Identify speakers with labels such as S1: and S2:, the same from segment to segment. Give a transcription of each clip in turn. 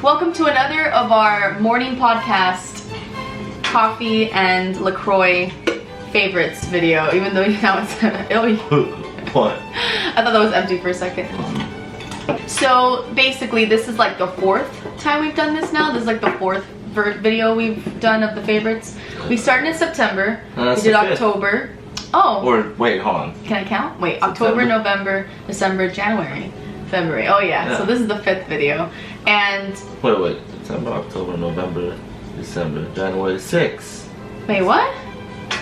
S1: Welcome to another of our morning podcast, coffee and LaCroix favorites video, even though now it's
S2: What?
S1: I thought that was empty for a second. So basically this is like the fourth time we've done this now. This is like the fourth video we've done of the favorites. We started in September. We did October. Oh.
S2: Or wait, hold on.
S1: Can I count? Wait, October, November, December, January, February. Oh yeah. So this is the fifth video. And
S2: wait. September, October, November, December, January, 6.
S1: Wait, what?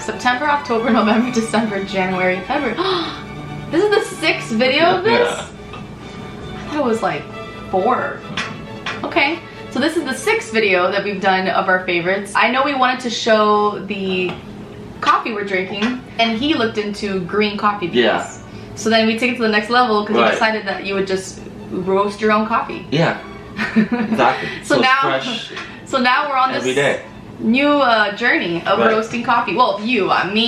S1: September, October, November, December, January, February. This is the sixth video of this?
S2: Yeah.
S1: I thought it was like 4. Okay. So this is the sixth video that we've done of our favorites. I know we wanted to show the coffee we're drinking, and he looked into green coffee beans.
S2: Yeah.
S1: So then we take it to the next level because you decided that you would just roast your own coffee.
S2: Yeah. Exactly.
S1: So now,
S2: fresh
S1: so now we're on this
S2: every day.
S1: new journey of roasting coffee. Well, me,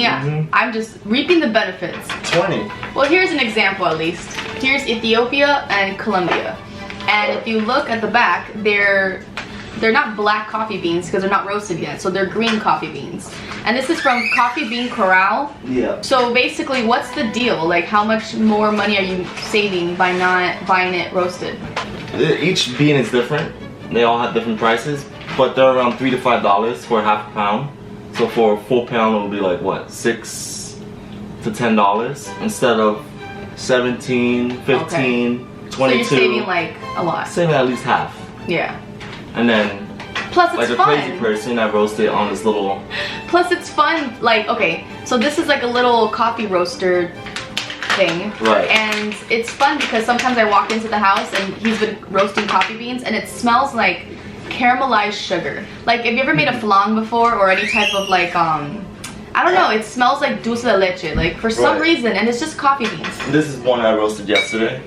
S1: I'm just reaping the benefits.
S2: 20.
S1: Well, here's an example at least. Here's Ethiopia and Colombia. And if you look at the back, they're not black coffee beans because they're not roasted yet, so they're green coffee beans. And this is from Coffee Bean Corral.
S2: Yeah.
S1: So basically, what's the deal? Like, how much more money are you saving by not buying it roasted?
S2: Each bean is different. They all have different prices, but they're around $3 to $5 for a half pound. So for a full pound, it'll be like what, $6 to $10 instead of 17, 15, 22.
S1: So you're saving like a lot.
S2: Saving at least half.
S1: Yeah.
S2: And then,
S1: plus it's
S2: like a
S1: fun.
S2: crazy person, I roast it on this little.
S1: Plus it's fun. Like, okay, so this is like a little coffee roaster thing.
S2: Right.
S1: And it's fun because sometimes I walk into the house and he's been roasting coffee beans and it smells like caramelized sugar. Like, have you ever made a flan before or any type of like I don't know, it smells like dulce de leche, like for some reason, and it's just coffee beans.
S2: This is one I roasted yesterday.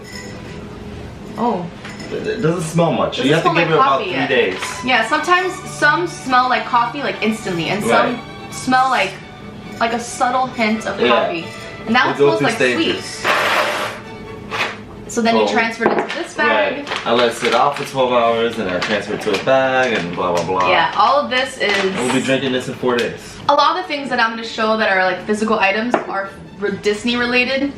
S1: Oh.
S2: It doesn't smell much. You have to give it about 3 days.
S1: Yeah, sometimes some smell like coffee like instantly, and some smell like a subtle hint of coffee. And that one smells like sweet. So then you transfer it into this bag.
S2: Right. I let it sit out for 12 hours and I transfer it to a bag and blah blah blah.
S1: Yeah, all of this is...
S2: We'll be drinking this in 4 days.
S1: A lot of the things that I'm going to show that are like physical items are Disney related.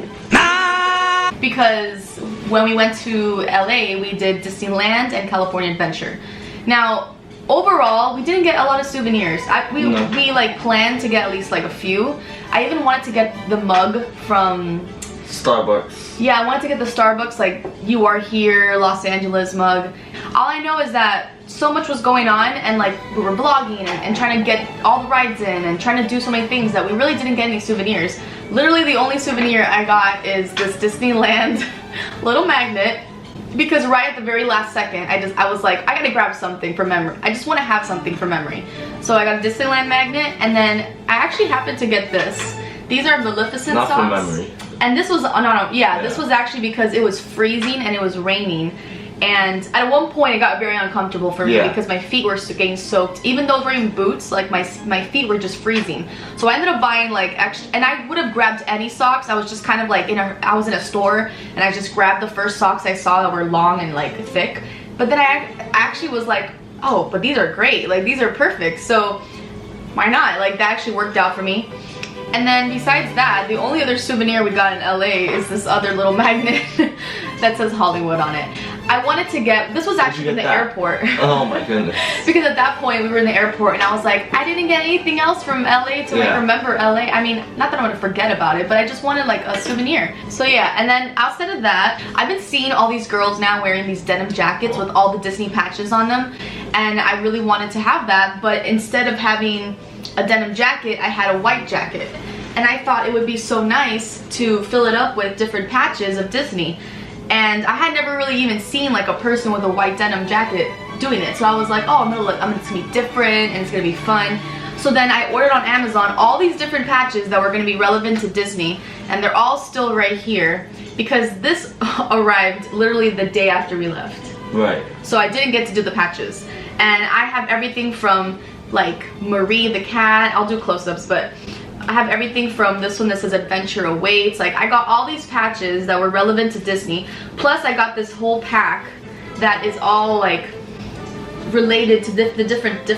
S1: Because when we went to LA, we did Disneyland and California Adventure. Now, overall, we didn't get a lot of souvenirs. We like planned to get at least like a few. I even wanted to get the mug from
S2: Starbucks.
S1: Yeah, I wanted to get the Starbucks like "You Are Here" Los Angeles mug. All I know is that so much was going on, and like we were blogging and trying to get all the rides in and trying to do so many things that we really didn't get any souvenirs. Literally the only souvenir I got is this Disneyland little magnet, because right at the very last second I was like, I gotta grab something for memory. I just want to have something for memory. So I got a Disneyland magnet, and then I actually happened to get this. These are Maleficent socks.
S2: Not for memory.
S1: And this was, this was actually because it was freezing and it was raining. And at one point it got very uncomfortable for me because my feet were getting soaked. Even though I was wearing boots, like my feet were just freezing. So I ended up buying like extra, and I would have grabbed any socks. I was just kind of like I was in a store and I just grabbed the first socks I saw that were long and like thick. But then I actually was like, oh, but these are great. Like, these are perfect. So why not? Like, that actually worked out for me. And then besides that, the only other souvenir we got in LA is this other little magnet that says Hollywood on it. I wanted to get, this was actually in the airport.
S2: Oh my goodness.
S1: Because at that point we were in the airport and I was like, I didn't get anything else from LA to like remember LA. I mean, not that I'm gonna forget about it, but I just wanted like a souvenir. So yeah, and then outside of that, I've been seeing all these girls now wearing these denim jackets with all the Disney patches on them. And I really wanted to have that, but instead of having a denim jacket, I had a white jacket. And I thought it would be so nice to fill it up with different patches of Disney. And I had never really even seen like a person with a white denim jacket doing it. So I was like, oh, it's gonna be different and it's gonna be fun. So then I ordered on Amazon all these different patches that were gonna be relevant to Disney, and they're all still right here because this arrived literally the day after we left.
S2: Right.
S1: So I didn't get to do the patches. And I have everything from like Marie the cat, I'll do close-ups, but I have everything from this one that says Adventure Awaits. Like, I got all these patches that were relevant to Disney. Plus, I got this whole pack that is all like related to the different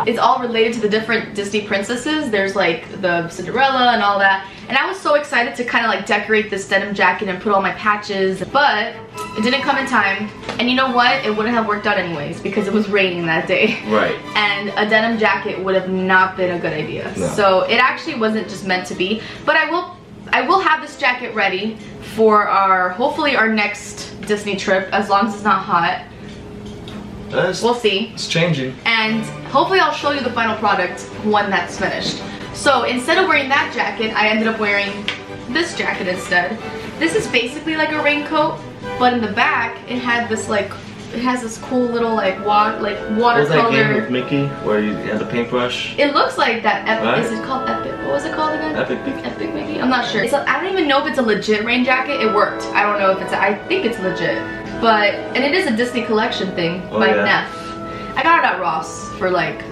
S1: it's all related to the different Disney princesses. There's like the Cinderella and all that, and I was so excited to kind of like decorate this denim jacket and put all my patches, but it didn't come in time. And you know what, it wouldn't have worked out anyways because it was raining that day,
S2: right?
S1: And a denim jacket would have not been a good idea. No. So it actually wasn't just meant to be. But I will have this jacket ready for hopefully our next Disney trip, as long as it's not hot. We'll see.
S2: It's changing.
S1: And hopefully I'll show you the final product when that's finished. So instead of wearing that jacket, I ended up wearing this jacket instead. This is basically like a raincoat, but in the back it had this like, it has this cool little like watercolor.
S2: Was that game with Mickey where you had the paintbrush?
S1: It looks like that.
S2: Right?
S1: Is it called Epic? What was it called again?
S2: Epic Mickey.
S1: Epic Mickey. I'm not sure. I don't even know if it's a legit rain jacket. It worked. I don't know if it's. I think it's legit. But and it is a Disney collection thing by Neff. I got it at Ross for like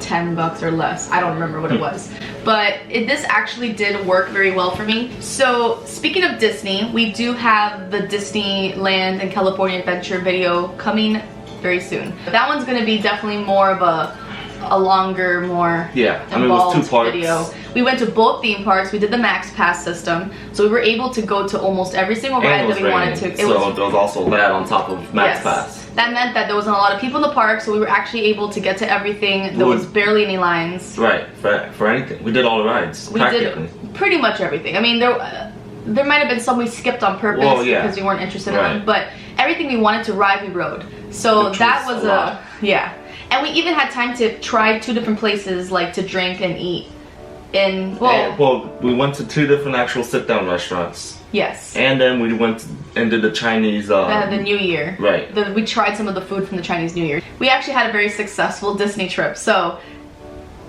S1: $10 or less. I don't remember what it was. But this actually did work very well for me. So speaking of Disney, we do have the Disneyland and California Adventure video coming very soon. That one's gonna be definitely more of a longer, more involved
S2: it was 2 parts.
S1: video. We went to both theme parks. We did the Max Pass system, so we were able to go to almost every single ride that we wanted to.
S2: There was also that on top of Max Pass.
S1: That meant that there wasn't a lot of people in the park, so we were actually able to get to everything. There was barely any lines.
S2: Right, for anything. We did all the rides,
S1: We did pretty much everything. I mean, there might have been some we skipped on purpose because we weren't interested in them, but everything we wanted to ride, we rode. So that was And we even had time to try 2 different places, like to drink and eat. We went to 2 different actual sit-down restaurants. Yes. And then we went and did the Chinese... the New Year. Right. We tried some of the food from the Chinese New Year. We actually had a very successful Disney trip, so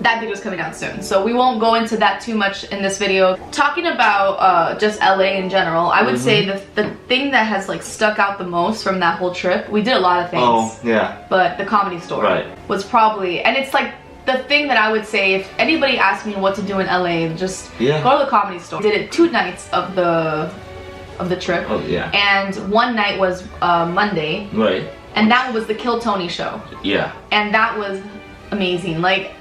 S1: that video is coming out soon. So we won't go into that too much in this video. Talking about just LA in general, I would say the thing that has like stuck out the most from that whole trip, we did a lot of things. Oh, yeah. But the Comedy Store was probably... And it's like... The thing that I would say, if anybody asked me what to do in LA, just go to the Comedy Store. Did it 2 nights of the trip. Oh yeah. And one night was Monday. Right. And that was the Kill Tony show. Yeah. And that was amazing. Like,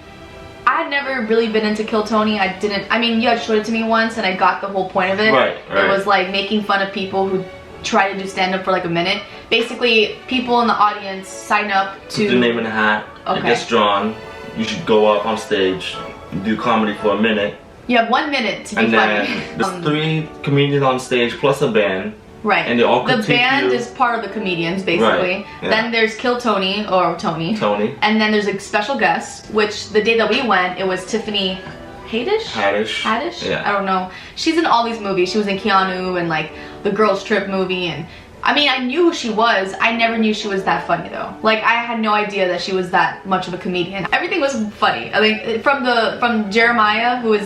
S1: I had never really been into Kill Tony. I mean, you had showed it to me once and I got the whole point of it. Right. It was like making fun of people who try to do stand-up for like a minute. Basically, people in the audience sign up to... Put your name in a hat. Okay. It gets drawn. You should go up on stage, do comedy for a minute. You have 1 minute to be funny. And then there's 3 comedians on stage plus a band. Right. And they all critique you. The band is part of the comedians, basically. Right. Yeah. Then there's Kill Tony, or Tony. And then there's a special guest, which the day that we went, it was Tiffany Haddish? Yeah. I don't know. She's in all these movies. She was in Keanu and like the Girls Trip movie, and I mean, I knew who she was. I never knew she was that funny though. Like, I had no idea that she was that much of a comedian. Everything was funny. I mean, from Jeremiah, who is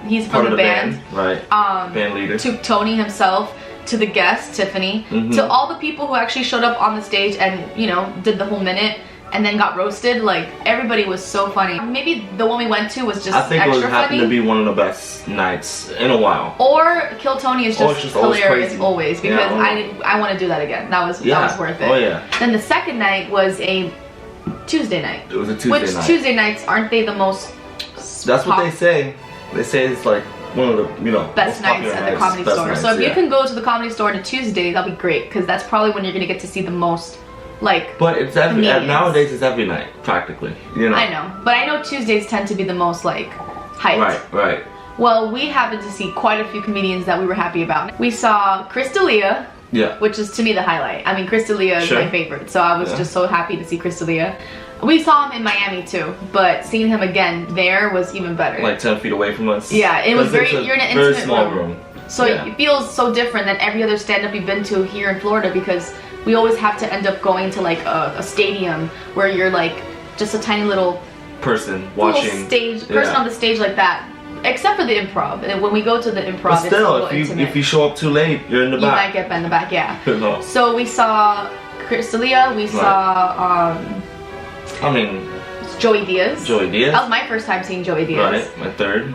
S1: he's from the band. Right. Band leader. To Tony himself, to the guest, Tiffany, to all the people who actually showed up on the stage and, you know, did the whole minute and then got roasted. Like, everybody was so funny. Maybe the one we went to was just extra funny. I think it happened to be one of the best nights in a while. Or Kill Tony is just hilarious always, because I want to do that again. That was worth it. Oh yeah. Then the second night was a Tuesday night. It was a Tuesday night. Which Tuesday nights, aren't they the most... That's what they say. They say it's like one of the, you know, best nights at the Comedy Store. So if you can go to the Comedy Store on a Tuesday, that'll be great, because that's probably when you're going to get to see the most... Like, but it's nowadays it's every night practically, you know. I know, but I know Tuesdays tend to be the most like hyped. Right. Well, we happened to see quite a few comedians that we were happy about. We saw Chris D'Elia, which is to me the highlight. I mean, Chris D'Elia is my favorite, so I was just so happy to see Chris D'Elia. We saw him in Miami too, but seeing him again there was even better. Like 10 feet away from us. Yeah, it was very. You're in an intimate small room. So it feels so different than every other stand-up you've been to here in Florida, because we always have to end up going to like a stadium where you're like just a tiny little person watching person on the stage like that. Except for the improv. And when we go to the improv, but still, it's if you show up too late, you're in the back. You might get in the back, yeah. No. So we saw Chris D'Elia. We saw Joey Diaz. Joey Diaz. That was my first time seeing Joey Diaz. Right, my third.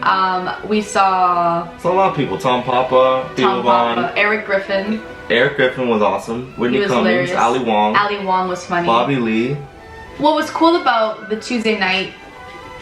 S1: We saw a lot of people. Tom Papa, Eric Griffin. Eric Griffin was awesome. Whitney Cummings, Ali Wong. Ali Wong was funny. Bobby Lee. What was cool about the Tuesday night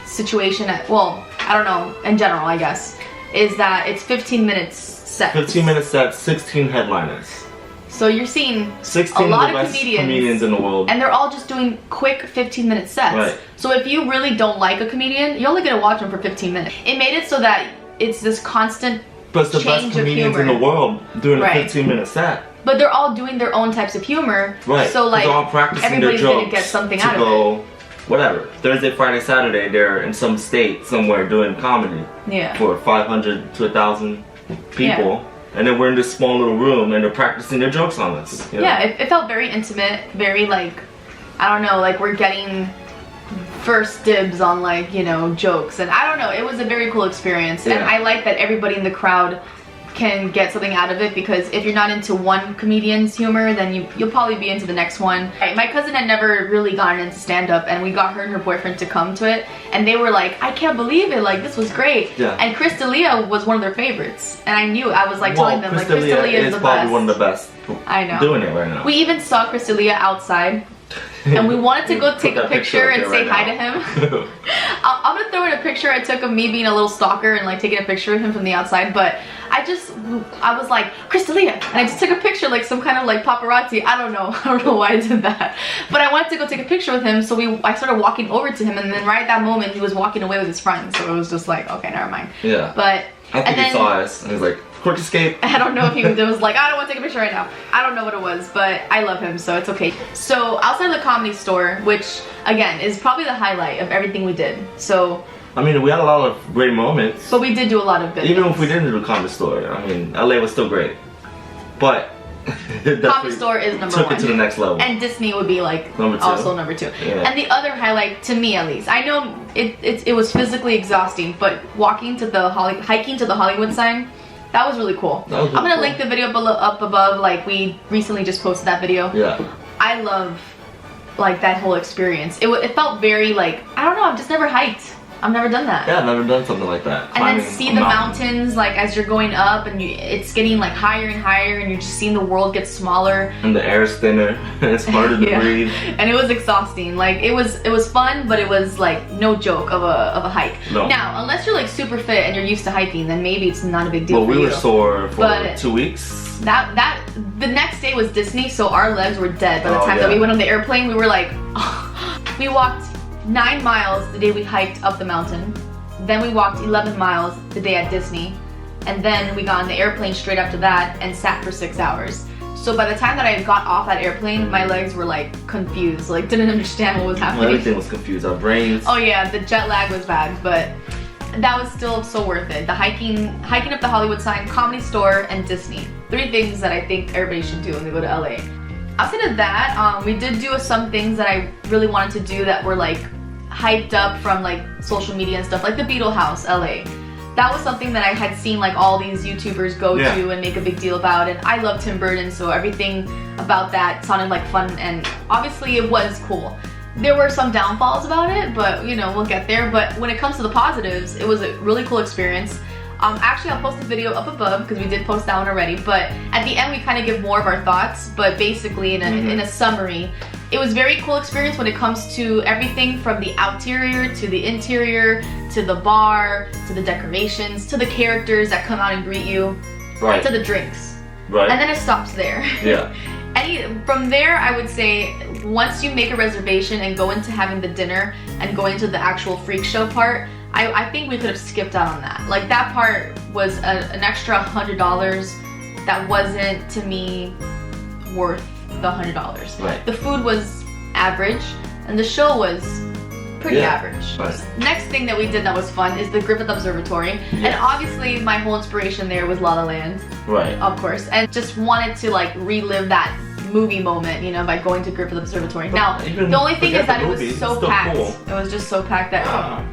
S1: situation, well, I don't know, in general, I guess, is that it's 15 minutes set.
S2: 15 minutes set, 16 headliners.
S1: So you're seeing
S2: 16
S1: a lot
S2: of the
S1: of
S2: best comedians in the world.
S1: And they're all just doing quick 15-minute sets.
S2: Right.
S1: So if you really don't like a comedian, you're only gonna watch them for 15 minutes. It made it so that it's this constant
S2: But it's the best comedians in the world doing a 15-minute set.
S1: But they're all doing their own types of humor.
S2: Right.
S1: So like
S2: they're all practicing
S1: everybody's
S2: their jokes
S1: gonna get something
S2: to
S1: out
S2: go,
S1: of it.
S2: Whatever. Thursday, Friday, Saturday, they're in some state somewhere doing comedy.
S1: Yeah.
S2: For 500 to 1,000 people.
S1: Yeah.
S2: And then we're in this small little room and they're practicing their jokes on us. You know?
S1: Yeah, it felt very intimate, very like, I don't know, like we're getting first dibs on like, you know, jokes. And I don't know, it was a very cool experience.
S2: Yeah.
S1: And I like that everybody in the crowd can get something out of it, because if you're not into one comedian's humor, then you'll probably be into the next one. My cousin had never really gotten into stand-up, and we got her and her boyfriend to come to it, and they were like, I can't believe it, like this was great.
S2: Yeah.
S1: And Chris D'Elia was one of their favorites, and I knew, I was like telling them, like Chris D'Elia is the
S2: probably
S1: best.
S2: one of the best
S1: I know.
S2: doing it right now.
S1: We even saw Chris D'Elia outside. And we wanted to go take a picture and say hi to him. I'm gonna throw in a picture I took of me being a little stalker and like taking a picture of him from the outside, but I was like, Chris D'Elia, and I just took a picture like some kind of like paparazzi. I don't know why I did that. But I wanted to go take a picture with him, so I started walking over to him, and then right at that moment he was walking away with his friends, so it was just like, okay, never mind.
S2: Yeah.
S1: But
S2: I think he saw us and he was like, quick escape.
S1: I don't know if he was like, I don't want to take a picture right now. I don't know what it was, but I love him, so it's okay. So outside of the Comedy Store, which again is probably the highlight of everything we did. So
S2: I mean, we had a lot of great moments.
S1: But we did do a lot of good
S2: Even
S1: things.
S2: if we didn't do the Comedy Store, I mean, LA was still great. But
S1: Comedy Store is number
S2: took
S1: one.
S2: it to the next level.
S1: And Disney would be like also number two.
S2: Yeah.
S1: And the other highlight, to me at least, I know it was physically exhausting, but hiking to the Hollywood sign, that was really cool.
S2: That was really
S1: I'm gonna
S2: cool.
S1: link the video up above. Like we recently just posted that video.
S2: Yeah.
S1: I love like that whole experience. It felt very like, I don't know, I've just never hiked. I've never done that.
S2: Yeah, I've never done something like that.
S1: And then see the mountains like as you're going up, and it's getting like higher and higher, and you're just seeing the world get smaller.
S2: And the air is thinner. It's harder to breathe.
S1: And it was exhausting. Like it was fun, but it was like no joke of a hike.
S2: No.
S1: Now, unless you're like super fit and you're used to hiking, then maybe it's not a big deal.
S2: Well,
S1: for
S2: we
S1: you.
S2: were sore for
S1: But
S2: 2 weeks.
S1: The next day was Disney, so our legs were dead by the time that we went on the airplane. We were like, we walked 9 miles the day we hiked up the mountain. Then we walked 11 miles the day at Disney, and then we got on the airplane straight after that and sat for 6 hours. So by the time that I got off that airplane, my legs were like confused, like didn't understand what was happening.
S2: Everything was confused. Our brains.
S1: Oh yeah, the jet lag was bad, but that was still so worth it. The hiking up the Hollywood sign, Comedy Store, and Disney. 3 things that I think everybody should do when they go to LA. Outside of that, we did do some things that I really wanted to do that were like hyped up from like social media and stuff, like the Beetle House LA. That was something that I had seen like all these YouTubers go to and make a big deal about, and I love Tim Burton, so everything about that sounded like fun, and obviously it was cool. There were some downfalls about it, but you know, we'll get there. But when it comes to the positives, it was a really cool experience. Actually, I'll post a video up above because we did post that one already, but at the end we kind of give more of our thoughts, but basically in a summary, it was a very cool experience when it comes to everything from the outerior to the interior, to the bar, to the decorations, to the characters that come out and greet you,
S2: Right.
S1: to the drinks.
S2: Right.
S1: And then it stops there.
S2: Yeah.
S1: From there, I would say, once you make a reservation and go into having the dinner and go into the actual freak show part, I think we could have skipped out on that. Like that part was an extra $100 that wasn't, to me, worth the $100.
S2: Right.
S1: The food was average, and the show was pretty average.
S2: Right.
S1: Next thing that we did that was fun is the Griffith Observatory. And obviously my whole inspiration there was La La Land.
S2: Right.
S1: Of course. And just wanted to like relive that movie moment, you know, by going to Griffith Observatory. Now, the only thing is that it was so packed.
S2: Cool.
S1: It was just so packed that,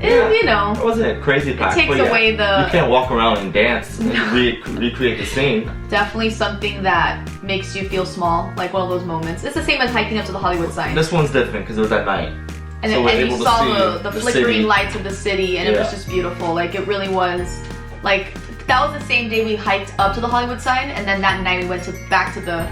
S1: you know.
S2: It wasn't crazy packed.
S1: It takes away the...
S2: You can't walk around and dance and recreate the scene.
S1: Definitely something that makes you feel small, like one of those moments. It's the same as hiking up to the Hollywood sign.
S2: This one's different because it was at night.
S1: And,
S2: so
S1: and you saw the flickering
S2: city.
S1: lights of the city, and it was just beautiful. Like, it really was. Like, that was the same day we hiked up to the Hollywood sign, and then that night we went back to the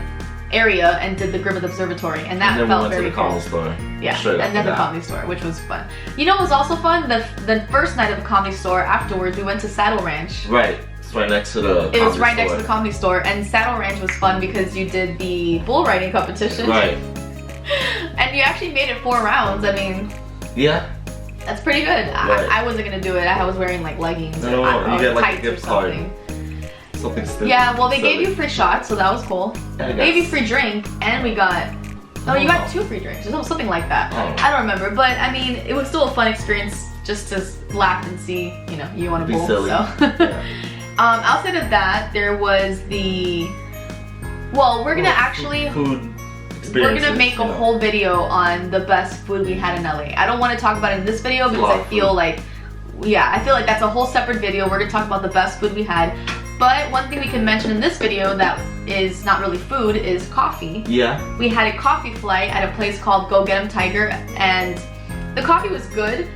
S1: area and did the Griffith Observatory, and that
S2: and then
S1: felt
S2: we went
S1: very
S2: to the
S1: cool.
S2: comedy store.
S1: Yeah,
S2: Straight after
S1: another
S2: that.
S1: comedy store, which was fun. You know what was also fun? The first night of the comedy store, afterwards, we went to Saddle Ranch.
S2: Right. It's right next to the
S1: It was right next to
S2: store.
S1: the comedy store, and Saddle Ranch was fun because you did the bull riding competition.
S2: Right.
S1: And you actually made it 4 rounds. I mean,
S2: Yeah.
S1: that's pretty good.
S2: Right.
S1: I wasn't gonna do it. I was wearing like leggings
S2: No,
S1: or I don't know,
S2: you get like a
S1: tights or
S2: gift card.
S1: something.
S2: Something stupid.
S1: Yeah, well they gave
S2: Silly.
S1: you free shots, so that was cool.
S2: Yeah, I
S1: They gave you
S2: guess.
S1: free drink, and we got. Oh, you got
S2: Oh.
S1: 2 free drinks or something like that.
S2: Oh.
S1: I don't remember, but I mean, it was still a fun experience just to laugh and see, you know, you want to
S2: Be
S1: bowl.
S2: silly.
S1: So,
S2: Yeah.
S1: outside of that, there was the. Well, we're gonna actually.
S2: Food
S1: We're gonna
S2: experiences,
S1: make a
S2: you know.
S1: whole video on the best food we had in LA. I don't want to talk about it in this video
S2: It's a
S1: because
S2: lot
S1: I
S2: of
S1: feel
S2: food.
S1: like, yeah, I feel like that's a whole separate video. We're gonna talk about the best food we had. But one thing we can mention in this video that is not really food is coffee.
S2: Yeah.
S1: We had a coffee flight at a place called Go Get 'em Tiger, and the coffee was good.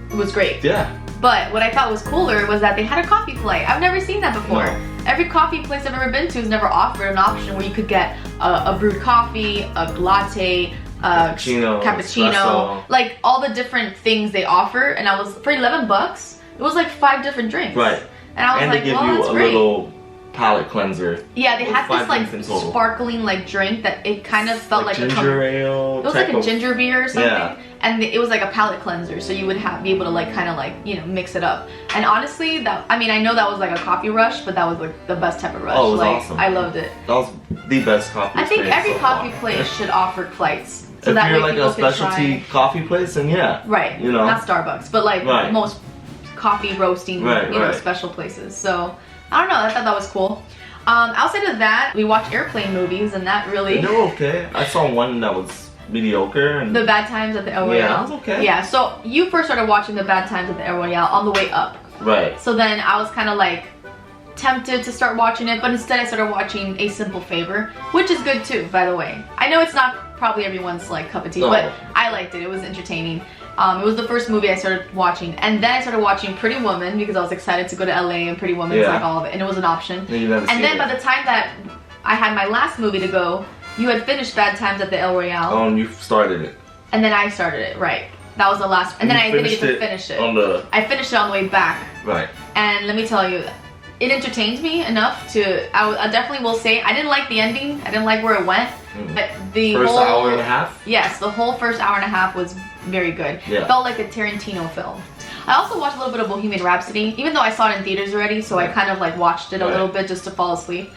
S1: It was great.
S2: Yeah.
S1: But what I thought was cooler was that they had a coffee flight. I've never seen that before.
S2: No.
S1: Every coffee place I've ever been to has never offered an option where you could get a brewed coffee, a latte,
S2: Cappuccino, espresso.
S1: like all the different things they offer. And I was, for $11, it was like 5 different drinks.
S2: Right.
S1: And I was
S2: And
S1: like,
S2: they give
S1: well,
S2: you
S1: that's
S2: a
S1: great.
S2: little palate cleanser.
S1: Yeah, they
S2: with
S1: had
S2: 5
S1: this like
S2: drinks in total.
S1: sparkling like drink that it kind of felt like,
S2: ginger ale.
S1: it was
S2: type
S1: like a
S2: of-
S1: ginger beer or something.
S2: Yeah.
S1: And it was like a palate cleanser, so you would be able to like kind of like, you know, mix it up. And honestly, I mean, I know that was like a coffee rush, but that was like the best type of rush.
S2: Oh, it was
S1: like,
S2: awesome.
S1: I loved it.
S2: That was the best coffee.
S1: I think
S2: experience
S1: every
S2: so
S1: coffee
S2: far.
S1: place should offer flights, so
S2: If
S1: that
S2: you're
S1: way
S2: like
S1: people
S2: a
S1: can
S2: specialty
S1: try.
S2: coffee place, then yeah.
S1: Right.
S2: You know.
S1: Not Starbucks, but like
S2: Right.
S1: most coffee roasting,
S2: Right,
S1: you know,
S2: right.
S1: special places. So I don't know. I thought that was cool. Outside of that, we watched airplane movies, and that really.
S2: They were okay. I saw one that was mediocre and
S1: The Bad Times at the El Royale.
S2: Yeah, it was okay.
S1: Yeah, so you first started watching The Bad Times at the El Royale on the way up.
S2: right.
S1: So then I was kind of like tempted to start watching it, but instead I started watching A Simple Favor, which is good too, by the way. I know it's not probably everyone's like cup of tea,
S2: No.
S1: but I liked it. It was entertaining. It was the first movie I started watching, and then I started watching Pretty Woman because I was excited to go to LA, and Pretty Woman's
S2: Yeah.
S1: like all of it, and it was an option.
S2: And you never
S1: And
S2: seen
S1: then
S2: it.
S1: by the time that I had my last movie to go, you had finished Bad Times at the El Royale,
S2: You started it.
S1: and then I started it, right. That was the last, and then
S2: You
S1: I didn't get to
S2: finished
S1: finish it.
S2: On the
S1: I finished it on the way back.
S2: right.
S1: And let me tell you, it entertained me enough to, I definitely will say, I didn't like the ending, I didn't like where it went, but the
S2: First
S1: whole,
S2: hour and a half.
S1: yes, the whole first hour and a half was very good.
S2: Yeah.
S1: It felt like a Tarantino film. I also watched a little bit of Bohemian Rhapsody, even though I saw it in theaters already, so I kind of like watched it a
S2: Right.
S1: little bit just to fall asleep.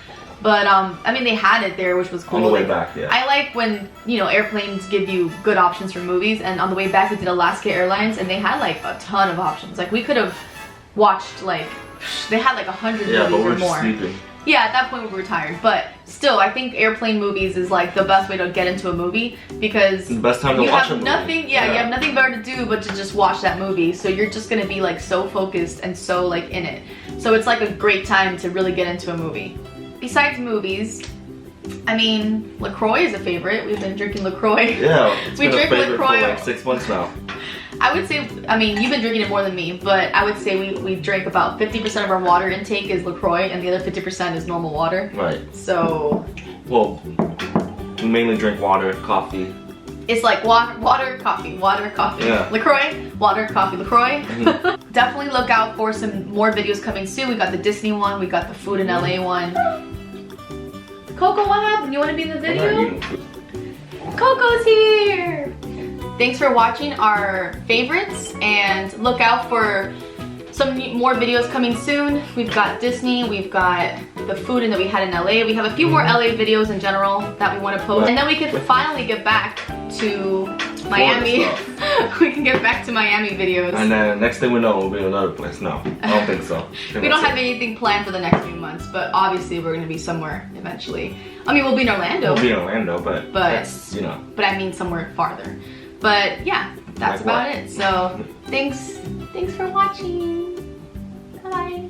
S1: But I mean, they had it there, which was cool.
S2: On the way
S1: Like,
S2: back, yeah.
S1: I like when, you know, airplanes give you good options for movies, and on the way back we did Alaska Airlines, and they had like a ton of options. Like we could have watched like, they had like 100
S2: Yeah, but
S1: movies
S2: we're
S1: or
S2: just
S1: more.
S2: sleeping.
S1: Yeah, at that point we were tired, but still, I think airplane movies is like the best way to get into a movie because
S2: The best time to
S1: you
S2: watch
S1: have
S2: a movie.
S1: nothing. Yeah, you have nothing better to do but to just watch that movie. So you're just gonna be like so focused and so like in it. So it's like a great time to really get into a movie. Besides movies, I mean, LaCroix is a favorite. We've been drinking LaCroix.
S2: Yeah, it's
S1: We
S2: been a
S1: drink
S2: favorite
S1: LaCroix.
S2: for like 6 months now.
S1: I would say, I mean, you've been drinking it more than me, but I would say we drink about 50% of our water intake is LaCroix and the other 50% is normal water.
S2: Right.
S1: So
S2: Well, we mainly drink water, coffee.
S1: it's like water, coffee,
S2: Yeah.
S1: LaCroix, water, coffee, LaCroix.
S2: Mhm.
S1: Definitely look out for some more videos coming soon. We got the Disney one, we got the food in LA one. Coco, what happened? You want to be in the
S2: I'm not
S1: video?
S2: eating food.
S1: Coco's here! Thanks for watching our favorites, and look out for some more videos coming soon. We've got Disney, we've got the food that we had in LA. We have a few more LA videos in general that we want to post. And then we can finally get back to Miami. We can get back to Miami videos.
S2: And then next thing we know, we'll be in another place. No, I don't think so.
S1: We don't have anything planned for the next few months, but obviously we're going to be somewhere eventually. I mean, we'll be in Orlando.
S2: We'll be in Orlando, but that's, you know.
S1: But I mean somewhere farther. But yeah, that's
S2: Like what?
S1: about it. So thanks for watching. Bye.